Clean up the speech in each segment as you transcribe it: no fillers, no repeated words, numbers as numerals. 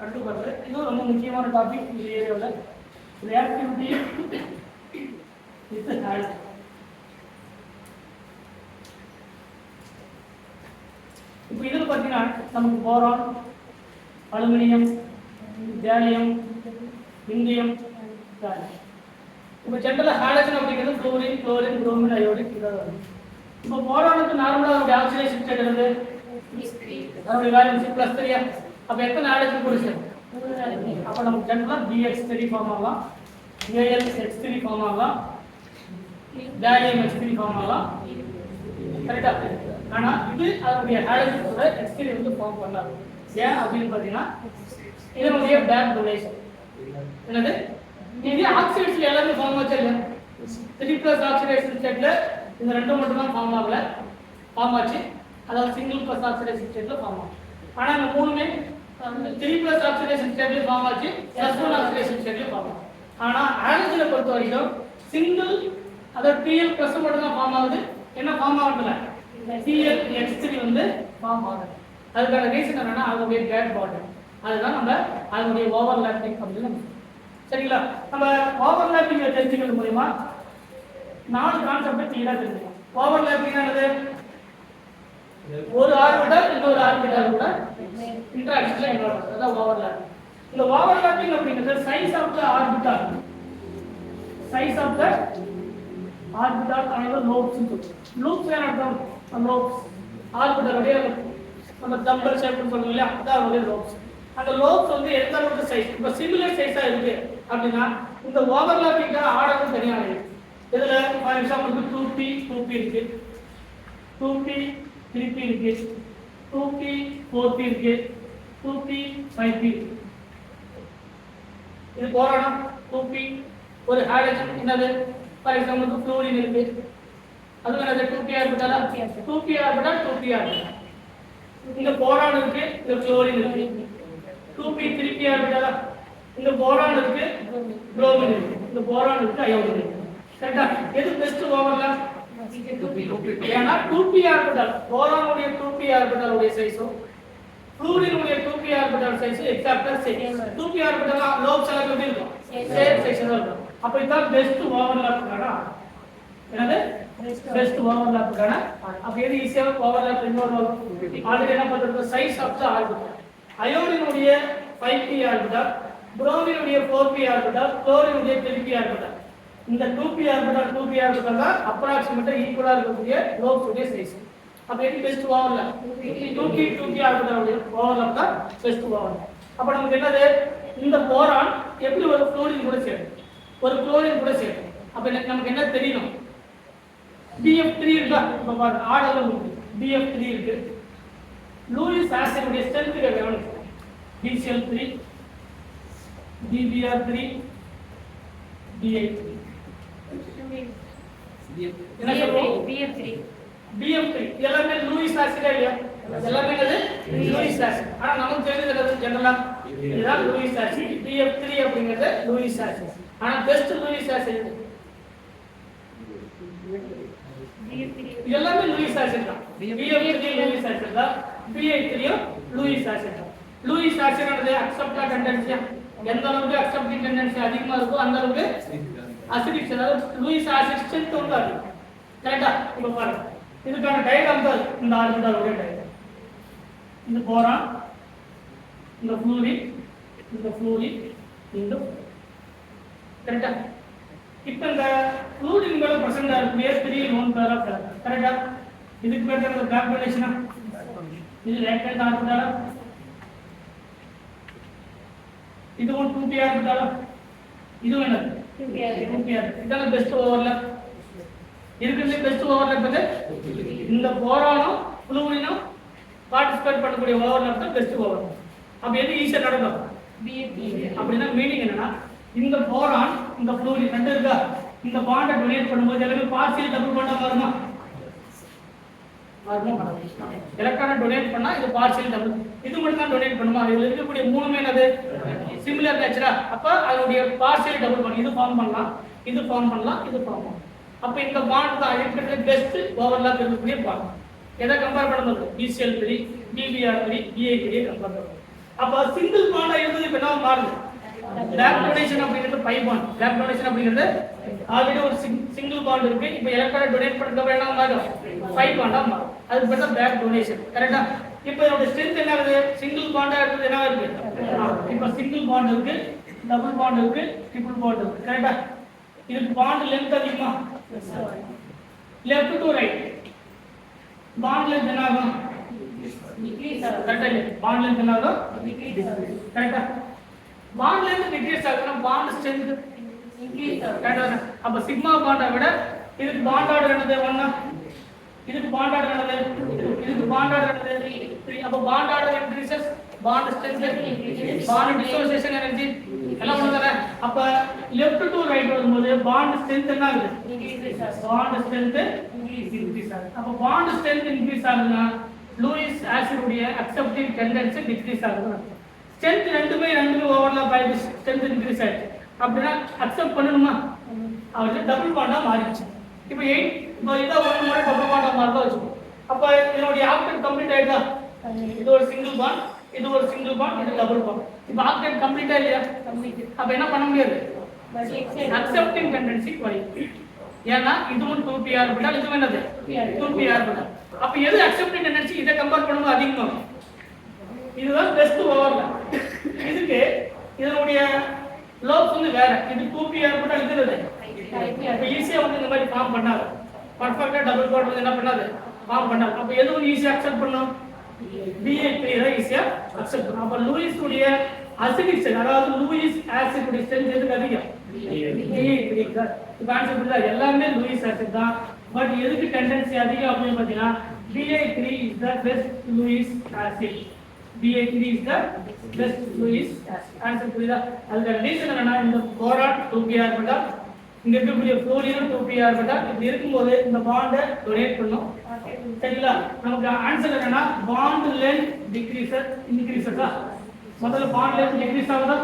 அடுத்து பார்த்து இது ரொம்ப முக்கியமான டாபிக் இந்த ஏரியாவில் ரியாக்டிவிட்டி வித் ஹேல்த். இப்போ இதில் பார்த்தீங்கன்னா நமக்கு போரான், அலுமினியம், கேலியம், இண்டியம், இப்போ ஜென்ரலாக ஹாலஜன் அப்படிங்கிறது ஃப்ளோரின், குளோரின், புரோமின், அயோடின் இதாவது வரும். இப்போ போரானுக்கு நார்மலாக அதோடைய ஆக்சிடேஷன் ஸ்டேட் என்னது? அதோடைய வேல்யூ +3. அப்போ எத்தனை ஹாலஜன் கூட சேரும்? அப்போ நமக்கு ஜென்ரலாக BX3 ஃபார்ம் ஆகலாம், AlX3 ஃபார்ம் ஆகலாம், கேலியம் H3 ஃபார்ம் ஆகலாம். கரெக்டாக? ஆனால் இது அதனுடைய ஹாலஜன் கூட H3 வந்து ஃபார்ம் பண்ணாது. ஏன் அப்படின்னு பார்த்தீங்கன்னா இதனுடைய பேக் டொனேஷன் என்னது? இது ஆக்சைட்ஸ்ல எல்லாமே ஃபார்ம் ஆச்சு இல்லையா? 3+ ஆக்சிடேஷன் ஸ்டேட்ல இந்த ரெண்டும் மட்டும் தான் ஃபார்ம் ஆச்சு. அதாவது சிங்கிள் + ஆக்சிடேஷன் ஸ்டேட்ல ஃபார்ம் ஆகும். ஆனா இந்த மூணுமே 3+ ஆக்சிடேஷன் ஸ்டேட்ல ஃபார்ம் ஆச்சு, +1 ஆக்சிடேஷன் ஸ்டேட்ல ஃபார்ம் ஆகும். ஆனா ஹாலஜனை பொறுத்த வரைக்கும் சிங்கிள் அதாவது Pl+ மட்டும் தான் ஃபார்ம் ஆகுது. என்ன ஃபார்ம் ஆகுதுல? ClH3 வந்து ஃபார்ம் ஆகுது. அதுக்கான ரீசன் என்னன்னா அதோடைய கேட் பாண்டம். அதுதான் நம்ம அதனுடைய ஓவர்லாப்பிங் அப்படின்னு நம்ம. சரிங்களா? நம்ம ஓவர்லாப்பிங் தெரிஞ்சுக்கிறது மூலமா 4 கான்செப்ட் கிளியரா தெரிஞ்சுக்கலாம். ஓவர்லாப்பிங் என்னது? ஒரு ஆர்பிட்டால் இன்னொரு ஆர்பிட்டால் கூட இன்டராக்ஷன்ல இன்வால்வ் ஆகுது. அதான் ஓவர்லாப்பிங். இந்த ஓவர்லாப்பிங் அப்படிங்கிறது சைஸ் ஆஃப் தி ஆர்பிட்டால் அதாவது லோப்ஸ் சொல்லுவோம். லூப்ஸ் என்ன அர்த்தம்? லோப்ஸ் ஆர்பிட்டாலுடைய நம்ம டம்பல் ஷேப்னு சொல்றோம் இல்லையா? அதான் அதோடைய லோப்ஸ். அந்த லோப்ஸ் வந்து எந்த அளவுக்கு சைஸ் இப்போ சிமிலர் சைஸா இருக்கு அப்படின்னா இந்த ஓவர்லாப்பிங்கான ஆர்டரும் தனியாக இருக்கு. இதுல ஃபார் எக்ஸாம்பிளுக்கு 2p இருக்கு, 2p 3p இருக்கு, 2p 4p இருக்கு, 2p 5p இருக்கு. இது போராடம் 2p. ஒரு ஹாலஜன் என்னது? ஃபார் எக்ஸாம்பிளுக்கு ஃப்ளோரின் இருக்கு, அது என்னது? 2p ஆர்பிட்டாலா? 2p orbital 2p orbital. இந்த போரான் இருக்கு, இந்த குளோரின் இருக்கு. 2p 3p ஆர்பிட்டாலா? இந்த போரான் இருக்கு, புரோமின் இருக்கு. இந்த போரான் இருக்கு, அயோடின் இருக்கு. கரெக்ட்டா? எது பெஸ்ட் ஓவர்லாப்? ஏன்னா 2p ஆர்பிட்டால் போரானுடைய 2p ஆர்பிட்டால் உடைய சைஸோ ஃப்ளூரின் உடைய 2p ஆர்பிட்டால் சைஸ் எக்ஸாக்ட்டா சேம். 2p ஆர்பிட்டால் லோப்ஸ் எல்லாம் எப்படி இருக்கும்? சேம் சைஸ்ல இருக்கும். அப்ப இதுதான் பெஸ்ட் ஓவர்லாப்கான என்னது? பெஸ்ட் ஓவர்லாப்கான. அப்ப எது ஈஸியா ஓவர்லாப் இன்னொரு ஆல்ரெடி என்ன பண்றது? Size of the orbital. அயோடினுடைய 5p ஆர்பிட்டால், புரோமினுடைய 4p ஆர்பிட்டால், குளோரினுடைய 3p ஆர்பிட்டால். இந்த 2p ஆர்பிட்டால் தான் அப்ராக்ஸிமேட்டா ஈக்குவலா இருக்கக்கூடிய லோப்ஸ் உடைய சைஸ். அப்ப எது பெஸ்ட் ஓவர்லாப்? 2p ஆர்பிட்டால் உடைய ஓவர்லாப் தான் பெஸ்ட் ஓவர்லாப். அப்ப நமக்கு என்னது? இந்த போரான் எப்படி ஒரு குளோரின் கூட சேரும், ஒரு குளோரின் கூட சேரும். அப்ப நமக்கு என்ன தெரியணும்? BF3 இருக்கா? இப்ப பாருங்க ஆர்டர்ல இருக்கு. BF3 இருக்கு. லூயிஸ் ஆசிட் உடைய ஸ்ட்ரெngth எவ்வளவு? BCl3, BBr3, BI3. என்ன சொல்றோம்? BF3 எல்லாமே லூயிஸ் ஆசிட் இல்லையா? எல்லாமே என்னது? Lewis acid. ஆனா நமக்கு தெரிஞ்சது ஜெனரலா இதுதான் லூயிஸ் ஆசிட். BF3 அப்படிங்கிறது லூயிஸ் ஆசிட். ஆனா பெஸ்ட் லூயிஸ் ஆசிட் எல்லாமே லூயிஸ் ஆசிட் தான். BF3 லூயிஸ் ஆசிட் தான், BI3 லூயிஸ் ஆசிட் தான். லூயிஸ் ஆசிட் ஆனது அக்செப்டா டெண்டன்சி, எந்த அளவுக்கு அக்செப்டிங் டெண்டன்சி அதிகமா இருக்கோ அந்த அளவுக்கு அசிடிக், அதாவது லூயிஸ் ஆசிட் ஸ்ட்ரெngth வந்து அதிகம். கரெக்ட்டா? இப்ப பாருங்க இதுக்கான டயகிராம் தான் இந்த ஆர்பிட்டாலோட டயகிராம். இந்த போரான், இந்த ஃப்ளூரின், இந்த ஃப்ளூரின், இந்த கரெக்ட்டா? இப்ப இந்த ஃப்ளூரின் மேல பிரசன்ட் ஆகக்கூடிய 3 லோன் பேர் ஆஃப் எலக்ட்ரான். கரெக்ட்டா? இதுக்கு பேர் என்ன? பேக் டொனேஷனா? இது ரைட் ஹேண்ட் ஆர்பிட்டாலா? இதுவும் 2p ஆர்பிட்டாலா? இது என்னது? 2p orbital. இதான பெஸ்ட் ஓவர்லாப். இருக்குறதுல பெஸ்ட் ஓவர்லாப் எது? இந்த போரானும் ஃப்ளூரினும் பார்ட்டிசிபேட் பண்ணக்கூடிய ஓவர்லாப் தான் பெஸ்ட் ஓவர்லாப். அப்ப எது ஈஸியா நடக்கும்? அப்படின்னா மீனிங் என்னன்னா இந்த போரான் இந்த ஃப்ளூரின் ரெண்டு இருக்கா, இந்த பாண்டை டொனேட் பண்ணும்போது எல்லாமே பார்சியல் டபுள் பாண்டா மாறுமா? எலக்ட்ரானை டொனேட் பண்ணா இது பார்சியல் டபுள். இது மட்டும் தான் டொனேட் பண்ணுமா? இதுல இருக்கக்கூடிய மூணுமே என்னது? சிமிலர் நேச்சரா. அப்ப அதனுடைய பார்சியல் டபுள் பாண்ட் இது ஃபார்ம் பண்ணலாம், இது ஃபார்ம் பண்ணலாம், இது ஃபார்ம் பண்ணலாம். அப்ப இந்த பாண்ட் தான் இருக்கிறதுல பெஸ்ட் ஓவர்லாப் இருக்கக்கூடிய பாண்ட். எதை கம்பேர் பண்ணும்போது BCl3, BBr3, BI3 கம்பேர் பண்ணுவோம். அப்ப சிங்கிள் பாண்டா இருந்தது இப்ப என்ன மாறுது பேக் டொனேஷன் அப்படிங்கிறது பை பாண்ட் பேக் டொனேஷன் அப்படிங்கிறது ஆல்ரெடி ஒரு சிங்கிள் பாண்ட் இருக்கு இப்போ எலக்ட்ரானை டொனேட் பண்றது அப்புறம் என்ன மாறும் பை பாண்டா மாறும் அது பேர் தான் பேக் டொனேஷன் கரெக்ட்டா இப்போ இதோட ஸ்ட்ரெngth என்ன ஆகுது சிங்கிள் பாண்டா இருக்குது என்ன இருக்கு இப்போ சிங்கிள் பாண்ட் இருக்கு டபுள் பாண்ட் இருக்கு ட்ரிபிள் பாண்ட் இருக்கு கரெக்ட்டா இதுக்கு பாண்ட் லெந்த் அதிகமா left to right bond length என்ன ஆகும் டிக்ரீஸ் ஆகும் கரெக்ட்டா பாண்ட் லெந்த் என்ன ஆகும் டிக்ரீஸ் ஆகும் கரெக்ட்டா பாண்ட் லெந்த் டிக்ரீஸ் ஆகுதுனா பாண்ட் ஸ்ட்ரெngth இன்கிரீஸ் ஆகும் கரெக்ட்டா அப்ப சிக்மா பாண்டை விட இதுக்கு பாண்ட் ஆர்டர் என்னது 1 இதுக்கு பாண்ட் ஆர்டர் என்னது இதுக்கு பாண்ட் ஆர்டர் என்னது 3 அப்ப bond order increases bond strength bond dissociation energy எல்லாம் ஒண்ணுதானே அப்ப லெஃப்ட் டு ரைட் வரும்போது பாண்ட் ஸ்ட்ரெngth என்ன ஆகுது இன்கிரீஸ் ஆகும் பாண்ட் ஸ்ட்ரெngth இன்கிரீஸ் ஆகுது அப்ப பாண்ட் ஸ்ட்ரெngth இன்கிரீஸ் ஆகுதுனா லூயிஸ் ஆசிட் உடைய அக்செப்டிங் டெண்டன்சி டிக்ரீஸ் ஆகுது ஸ்ட்ரெngth ரெண்டுமே ஓவர்லாப் ஆயிடுச்சு ஸ்ட்ரெngth இன்கிரீஸ் ஆயிடுச்சு அப்படினா அக்செப்ட் பண்ணணுமா அவருக்கு டபுள் பாண்டா மாறிடுச்சு இப்போ 8 இப்போ இத ஒரு முறை டபுள் பாண்டா மாறதா வெச்சுக்கோ அப்ப இதோட ஆக்டேட் கம்ப்ளீட் ஆயிடுதா இது ஒரு சிங்கிள் பாண்ட் இது ஒரு சிங்கிள் பாண்ட் இது டபுள் பாண்ட் இப்போ ஆக்டேட் கம்ப்ளீட்டா இல்லையா கம்ப்ளீட் அப்ப என்ன பண்ண முடியாது அக்செப்டிங் டெண்டன்சி குறையும் ஏன்னா இதுவும் 2p ஆர்பிட்டால் இதுவும் என்னது 2p ஆர்பிட்டால் அப்ப எது அக்செப்டிங் டெண்டன்சி இத கம்பேர் பண்ணும்போது அதிகமாகும் இதுதான் பெஸ்ட் ஓவர்லாப் இதுக்கு இதனுடைய லோப்ஸ் வந்து வேற இது 2p ஆர்பிட்டால் இதுறது அப்ப ஈஸியா வந்து இந்த மாதிரி ஃபார்ம் பண்ணாது பர்ஃபெக்ட்டா டபுள் பாண்ட் வந்து என்ன பண்ணாது ஃபார்ம் பண்ணாது அப்ப எது வந்து ஈஸியா அக்செப்ட் பண்ணும் Ba3 தான் ஈஸியா அக்செப்ட் பண்ணும் அப்ப லூயிஸ் உடைய அசிடிக் ஸ்ட்ரெngth அதாவது லூயிஸ் ஆசிட் உடைய ஸ்ட்ரெngth எதுக்கு அதிகம் Ba3 தான் இப்ப ஆன்சர் புரியுதா எல்லாமே லூயிஸ் ஆசிட் தான் பட் எதுக்கு டெண்டன்சி அதிகம் அப்படினு பாத்தீங்கன்னா Ba3 is the best Lewis acid Ba3 is the best Lewis acid answer புரியுதா அதுக்கு ரீசன் என்னன்னா இந்த போரான் 2p ஆர்பிட்டால் இங்க இருக்கக்கூடிய ஃப்ளோரினும் 2p ஆர்பிட்டால் இப்படி இருக்கும்போது இந்த பாண்டை டொனேட் பண்ணும் சரிங்களா நமக்கு ஆன்சர் என்னன்னா பாண்ட் லெந்த் டிக்ரீசஸ் இன்கிரீசஸா முதல்ல பாண்ட் லெந்த் டிக்ரீஸ் ஆகுதா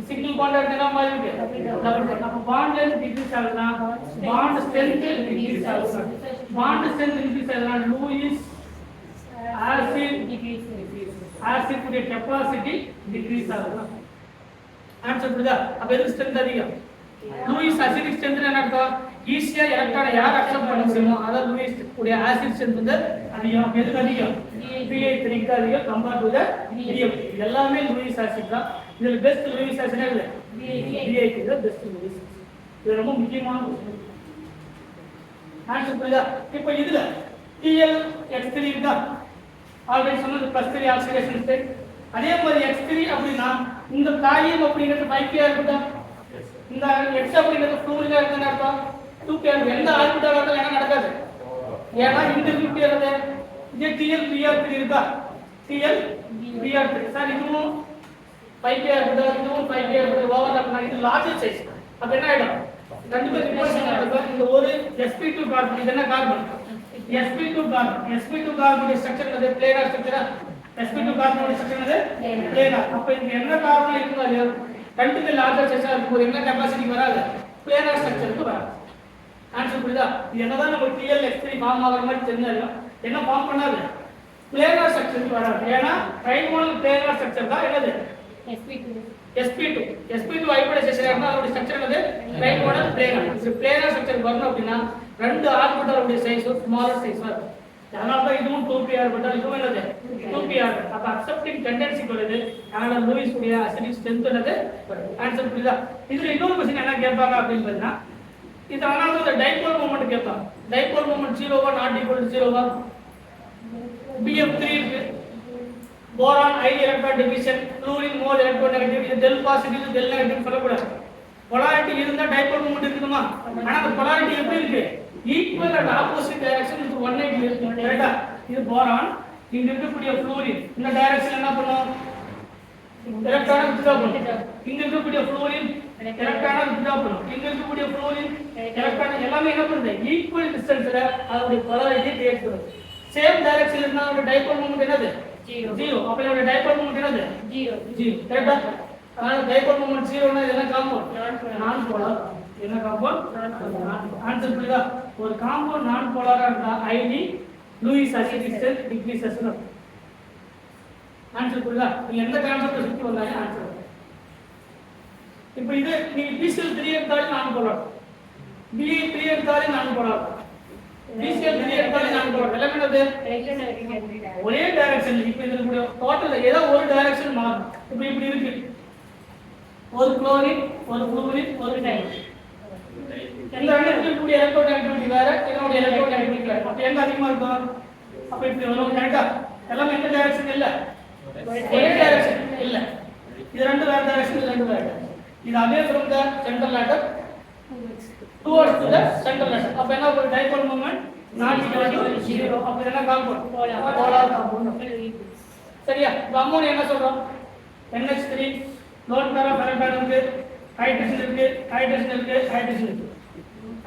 சிங்கிள் பாண்ட் என்ன மாதிரி இருக்கு டபுள் பாண்ட் அப்ப பாண்ட் லெந்த் டிக்ரீஸ் ஆகுதுனா பாண்ட் ஸ்ட்ரெngth டிக்ரீஸ் ஆகுது பாண்ட் ஸ்ட்ரெngth டிக்ரீஸ் ஆகுதுனா லூயிஸ் ஆசிட் டிக்ரீஸ் ஆசிட் உடைய கெபாசிட்டி டிக்ரீஸ் ஆகுது ஆன்சர் புரியுதா அப்ப எது ஸ்ட்ரெngth அதிகம் லூயிஸ் அசிடிக் ஸ்ட்ரெngth என்ன அர்த்தம் ஈஸியா எலக்ட்ரானை யார் அக்செப்ட் பண்ண முடியுமோ அத லூயிஸ் உடைய ஆசிட் ஸ்ட்ரெngth வந்து அதிகம் எது அதிகம் Ba3 க்கு அதிகம் கம்பேர் டு தி Ba எல்லாமே லூயிஸ் ஆசிட் தான் இதுல பெஸ்ட் லூயிஸ் ஆசிட் எது Ba3 தான் பெஸ்ட் லூயிஸ் இது ரொம்ப முக்கியமான விஷயம் ஆன்சர் புரியுதா இப்போ இதுல TlX3 இருக்கா ஆல்ரெடி சொன்னது +3 ஆக்சிடேஷன் ஸ்டேட் அதே மாதிரி X3 அப்படினா இந்த காரியம் அப்படிங்கிறது 5p ஆர்பிட்டால் இந்த X அப்படிங்கிறது ஃப்ளூரினா இருக்குன்னு அர்த்தம் 2p எந்த ஆர்பிட்டால் இருந்தாலும் என்ன நடக்காது ஏன்னா இந்த குரூப் இருக்குது இது TlBr3 இருக்கா TlBr3 சார் இதுவும் 5p ஆர்பிட்டால் இதுவும் 5p ஆர்பிட்டால் ஓவர்லாப்னா இது லார்ஜர் சைஸ் அப்ப என்ன ஆயிடும் ரெண்டு பேரும் ரிவர்ஸ் நடக்கும் இந்த ஒரு sp2 கார்பன் இது என்ன கார்பன் sp2 கார்பன் ஸ்ட்ரக்சர் அது பிளேனார் ஸ்ட்ரக்சரா sp2 கார்பன் ஸ்ட்ரக்சர் அது பிளேனார் அப்ப இங்க என்ன கார்பன் இருக்குங்க ரெண்டுக்கு லார்ஜர் சைஸா இருக்கும்போது என்ன கெபாசிட்டி வராது பிளேனார் ஸ்ட்ரக்சருக்கு வராது ஆன்சர் புரியுதா இது என்னதான் நம்ம TlX3 ஃபார்ம் ஆகுற மாதிரி தெரிஞ்சாலும் என்ன ஃபார்ம் பண்ணாது பிளேனார் ஸ்ட்ரக்சருக்கு வராது ஏன்னா ட்ரைகோனல் பிளேனார் ஸ்ட்ரக்சர் தான் என்னது sp2 ஹைபிரிடைசேஷன் இருந்தா அதோட ஸ்ட்ரக்சர் என்னது ட்ரைகோனல் பிளேனார் இது பிளேனார் ஸ்ட்ரக்சர் வரணும் அப்படினா ரெண்டு ஆர்பிட்டால் உடைய சைஸ் ஸ்மாலர் சைஸ் வரும் அதனால தான் இதுவும் 2p ஆர்பிட்டால் இதுவும் என்னது 2p ஆர்பிட்டால் அப்ப அக்செப்டிங் டெண்டன்சி வருது அதனால லூயிஸ் உடைய அசிடிக் ஸ்ட்ரெngth என்னது ஆன்சர் புரியுதா இதுல இன்னொரு क्वेश्चन என்ன கேட்பாங்க அப்படினு பார்த்தா இது அதனால தான் இந்த டைபோல் மொமெண்ட் கேட்பாங்க டைபோல் மொமெண்ட் 0 வா நாட் ஈக்குவல் டு 0 வா Bf3 இருக்கு போரான் ஐ electron division fluorine more electronegative இது டெல் பாசிட்டிவ் டெல் நெகட்டிவ் சொல்லக்கூடாது polarity இருந்தா டைபோல் மொமெண்ட் இருக்குமா ஆனா அந்த polarity எப்படி இருக்கு ஈக்குவல் அண்ட் ஆப்போசிட் டைரக்ஷன் இது 180 இருக்கு கரெக்ட்டா இது போரான் இங்க இருக்கக்கூடிய ஃப்ளூரின் இந்த டைரக்ஷன் என்ன பண்ணும் எலக்ட்ரானை வித்ட்ரா பண்ணும் இங்க இருக்கக்கூடிய ஃப்ளூரின் எலக்ட்ரானை வித்ட்ரா பண்ணும் இங்க இருக்கக்கூடிய ஃப்ளூரின் எலக்ட்ரான் எல்லாமே என்ன பண்ணுது ஈக்குவல் டிஸ்டன்ஸ்ல அதோட polarity கிரியேட் பண்ணுது சேம் டைரக்ஷன் இருந்தா அதோட டைபோல் மொமெண்ட் என்னது 0 அப்ப இதோட டைபோல் மொமெண்ட் என்னது 0 கரெக்ட்டா அதனால டைபோல் மொமெண்ட் 0 னா என்ன காம்பவுண்ட் நான் போலார் என்ன காம்பவுண்ட் ஆன்சர் புரியுதா ஒரு காம்பவுண்ட் நான் போலாரா இருந்தா it Lewis acidic strength decreases answer புரியுதா? நீங்க எந்த கான்செப்ட் சுத்தி வந்தாலும் ஆன்சர் வரும். இப்போ இது நீங்க பிசிஎல் 3 எடுத்தாலும் நான் போடலாம், பிஇ 3 எடுத்தாலும் நான் போடலாம், பிசிஎல் 3 எடுத்தாலும் நான் போடலாம். எல்லாமே ஒரே டைரக்ஷன். இப்போ இதுல கூட டோட்டல் ஏதோ ஒரு டைரக்ஷன் மாறும். இப்போ இப்படி இருக்கு, ஒரு குளோரின், ஒரு ஃப்ளூரின், ஒரு டைமின். இந்த ரெண்டுல கூடிய எலக்ட்ரோநெகட்டிவிட்டி வேற, இதோட எலக்ட்ரோநெகட்டிவிட்டி வேற. அப்ப எங்க அதிகமா இருக்கும்? அப்ப இப்படி வரும். கரெக்ட்டா? எல்லாமே எந்த டைரக்ஷன் இல்ல, ஒரே டைரக்ஷன் இல்ல. இது ரெண்டு வேற டைரக்ஷன், இது ரெண்டு வேற. இது அதே from the central atom towards the central atom. அப்ப என்ன ஒரு dipole movement not equal to 0. அப்ப என்ன காம்பவுண்ட்? Polar compound. சரியா? இப்ப அம்மோனியா என்ன சொல்றோம்? NH3 லோன் பேரா பெரண்டான் இருக்கு, ஹைட்ரஜன் இருக்கு, ஹைட்ரஜன் இருக்கு, ஹைட்ரஜன் இருக்கு.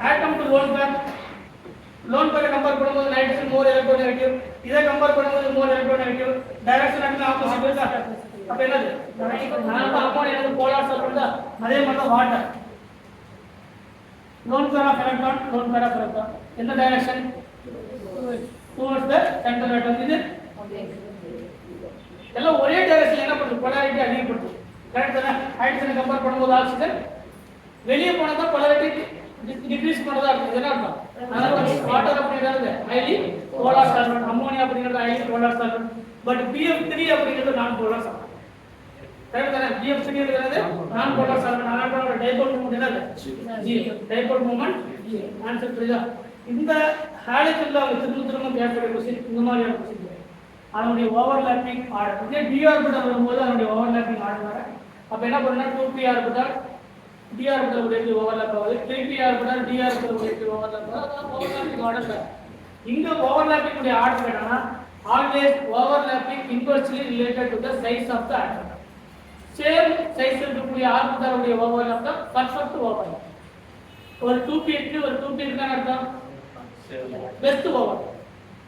Atom to lone pair compare பண்ணும்போது நைட்ரஜன் மோர் எலக்ட்ரோநெகட்டிவ், இதை கம்பேர் பண்ணும்போது மோர் எலக்ட்ரோநெகட்டிவ். டைரக்ஷன் வந்து ஆப்போசிட் இருக்கா? அப்ப என்னது? நான் அம்மோனியா வந்து போலார் சொல்றதா? அதே மாதிரி தான் water. Lone pair of electron எந்த direction? Towards the central atom. இது எல்லாம் ஒரே டைரக்ஷன். என்ன பண்ணுது? போலாரிட்டி அதிகப்படுது. கரெக்ட் தானே? ஹைட்ரஜன் கம்பேர் பண்ணும்போது ஆக்சிஜன் வெளியே போனதா போலாரிட்டி டிக்ரீஸ் பண்ணதா இருக்கு. என்ன அர்த்தம்? வாட்டர் அப்படிங்கிறது ஹைலி போலார் சால்வெண்ட், அம்மோனியா அப்படிங்கிறது highly polar solvent. But BF3 அப்படிங்கிறது நான் போலார் சால்வெண்ட். கரெக்ட் தானே? BF3 அப்படிங்கிறது நான் போலார் சால்வெண்ட். அதனால டைபோல் மூவ்மெண்ட் என்னது? 0. Dipole movement 0. ஆன்சர் புரியுதா? இந்த ஹாலஜன்ல அவங்க திரும்ப கேட்கற क्वेश्चन இந்த மாதிரியான क्वेश्चन. அதனுடைய ஓவர்லாப்பிங் ஆர்டர். இதே d ஆர்பிட்டல் வரும்போது அதனுடைய ஓவர்லாப்பிங் ஆர்டர் வர. அப்ப என்ன பண்ணா 2p ஆர்பிட்டல் d ஆர்பிட்டல் கூட எப்படி ஓவர்லாப் ஆகுது, 3p ஆர்பிட்டல் d ஆர்பிட்டல் கூட எப்படி ஓவர்லாப் ஆகுது, அதான் ஓவர்லாப்பிங் ஆர்டர். இங்க ஓவர்லாப்பிங் உடைய ஆர்டர் என்னன்னா always overlapping inversely related to the size of the atom. Same size இருக்கக்கூடிய ஆர்பிட்டல் உடைய ஓவர்லாப் தான் பர்ஃபெக்ட் ஓவர்லாப். ஒரு 2p இருக்கு, ஒரு 2p இருக்கான்னு அர்த்தம் பெஸ்ட் ஓவர்லாப்.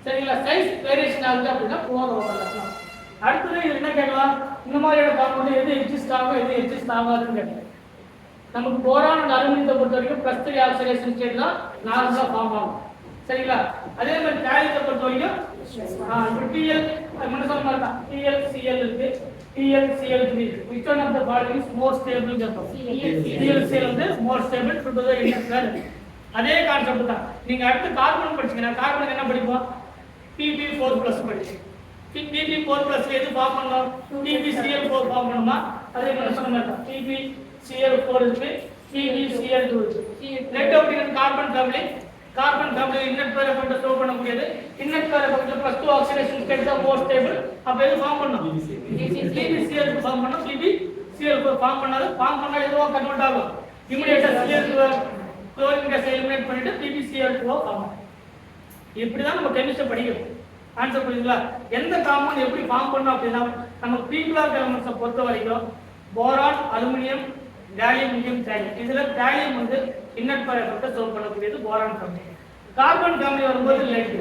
சரிங்களா? சைஸ் வேரியேஷன் ஆகுது அப்படின்னா புவர் ஓவர்லாப். அடுத்தது இது என்ன கேட்கலாம்? இந்த மாதிரியான காம்பவுண்ட் எது எக்ஸிஸ்ட் ஆகும், எது எக்ஸிஸ்ட் ஆகாதுன்னு கேட்கலாம். நமக்கு போரான் அண்ட் அலுமினியத்தை பொறுத்த வரைக்கும் +3 ஆக்சிடேஷன் ஸ்டேட் தான் நார்மலா ஃபார்ம் ஆகும். சரிங்களா? அதே மாதிரி கேலியத்தை பொறுத்த வரைக்கும் TL என்ன சொல்ல மாட்டேன், TLCl இருக்கு, TLCl3 இருக்கு. which one of the following is more stable கேட்போம். TLCl வந்து more stable to the inner. அதே கான்செப்ட் தான். நீங்க அடுத்து கார்பன் படிச்சீங்கன்னா கார்பனுக்கு என்ன படிப்போம்? Pp4+ படிச்சு. Pp4+ எது ஃபார்ம் பண்ணோம்? PbCl4 ஃபார்ம் பண்ணுமா? அதே மாதிரி சொன்ன மாதிரி PbCl4 இருக்கு, PbCl2 இருக்கு. நெட் அப்படிங்கிறது கார்பன் ஃபேமிலி இன்னட் பேர் எஃபெக்ட் ஸ்டோர் பண்ண முடியாது. இன்னட் பேர் எஃபெக்ட் +2 ஆக்சிடேஷன் ஸ்டேட் தான் மோர் ஸ்டேபிள். அப்ப எது ஃபார்ம் பண்ணும்? PbCl2 ஃபார்ம் பண்ணும். PbCl4 ஃபார்ம் பண்ணால் எதுவா கன்வெர்ட் ஆகும்? இமிடியேட்டா Cl2 குளோரின் கேஸ் எலிமினேட் பண்ணிட்டு PbCl2 ஃபார்ம் ஆகும். இப்படி தான் நம்ம கெமிஸ்ட்ரி படிக்கிறோம். ஆன்சர் புரியுதுங்களா? எந்த காம்பவுண்ட் எப்படி ஃபார்ம் பண்ணோம் அப்படின்னா நம்ம ப்ரீக்ளாக் எலிமெண்ட்ஸை பொறுத்த வரைக்கும் boron, aluminium, gallium, indium, thallium. இதுல தேலியம் வந்து இன்னட் பேர் எஃபெக்ட் ஸ்டோர் பண்ணக்கூடியது போரான் ஃபேமிலி. கார்பன் ஃபேமிலி வரும்போது லேட்.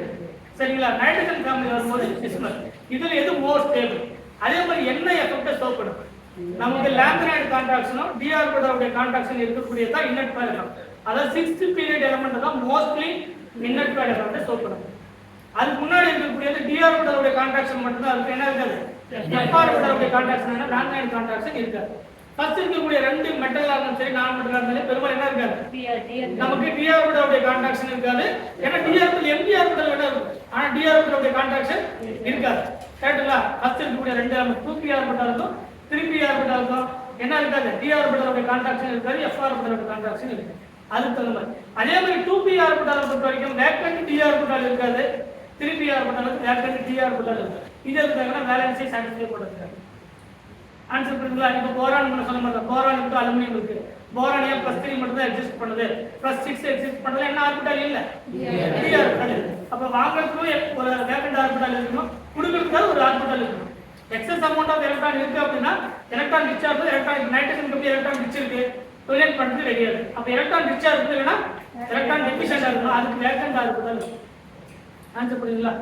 சரிங்களா? நைட்ரஜன் ஃபேமிலி வரும்போது பிஸ்மத். இதுல எது மோர் ஸ்டேபிள். அதே மாதிரி என்ன எஃபெக்ட் ஸ்டோர் பண்ணும்? நமக்கு லாமினைட் கான்ட்ராக்ஷனும் d ஆர்பிட்டலுடைய கான்ட்ராக்ஷன் இருக்கக்கூடியது தான் இன்னட் பேர் எஃபெக்ட். அதாவது 6th பீரியட் எலிமெண்ட் தான் மோஸ்ட்லி இன்னட் பேர் எஃபெக்ட் ஸ்டோர் பண்ணும். அதுக்கு முன்னாடி இருக்கக்கூடியது d ஆர்பிட்டலுடைய கான்ட்ராக்ஷன் மட்டும் தான் இருக்கு. என்ன இருக்காது? f ஆர்பிட்டலுடைய கான்ட்ராக்ஷன் என்ன லாமினைட் கான்ட்ராக்ஷன் இருக்காது. ஃபர்ஸ்ட் இருக்கக்கூடிய ரெண்டு மெட்டலா இருந்தாலும் சரி நான் மெட்டலா இருந்தாலும் பெரும்பாலும் என்ன இருக்காது? நமக்கு d ஆர்பிட்டலுடைய கான்ட்ராக்ஷன் இருக்காது. ஏன்னா d ஆர்பிட்டல் mp ஆர்பிட்டல் விட இருக்கும். ஆனா d ஆர்பிட்டலுடைய கான்ட்ராக்ஷன் இருக்காது. கரெக்ட்டா? ஃபர்ஸ்ட் இருக்கக்கூடிய ரெண்டு 2p ஆர்பிட்டலுக்கும் 3p ஆர்பிட்டலுக்கும் என்ன இருக்காது? d ஆர்பிட்டலுடைய கான்ட்ராக்ஷன் இருக்காது, f ஆர்பிட்டலுடைய கான்ட்ராக்ஷன் இருக்கு. அதுக்கு தகுந்த மாதிரி அதே மாதிரி 2p ஆர்பிட்டலை பொறுத்த வரைக்கும் வேக்கன்ட் d ஆர்பிட்டல் இருக்காது, 3p ஆர்பிட்டலுக்கு வேக்கன்ட் d ஆர்பிட்டல் இருக்கு. இது எதுக்காகனா வேலன்ஸை சாட்டிஸ்ஃபை பண்றதுக்கு. ஆன்சர் புரியுங்களா? இப்போ போரான் நம்ம சொல்ல மாட்டோம். போரான் இருக்கு, அலுமினியம் இருக்கு. போரான் ஏன் +3 மட்டும் தான் எக்ஸிஸ்ட் பண்ணுது, +6 எக்ஸிஸ்ட் பண்றது என்ன ஆர்பிட்டல் இல்ல? d orbital. அப்ப வாங்குறதுக்கு ஒரு வேக்கன்ட் ஆர்பிட்டல் இருக்கணும், கொடுக்கிறதுக்கு ஒரு ஆர்பிட்டல் இருக்கணும். எக்ஸஸ் அமௌண்ட் ஆஃப் எலக்ட்ரான் இருக்கு அப்படின்னா எலக்ட்ரான் ரிச் ஆகுது. எலக்ட்ரான் நைட்ரஜன் எப்படி எலக்ட்ரான் ரிச் இருக்கு, டொனேட் பண்றது ரெடியா இருக்கு. அப்ப எலக்ட்ரான் ரிச்சா இருக்குதுன்னா எலக்ட்ரான் டெஃபிஷியன்ட்டா இருக்கணும். அதுக்கு வேக்கன்ட் ஆர்பிட்டல். ஆன்சர் புரியுங்களா?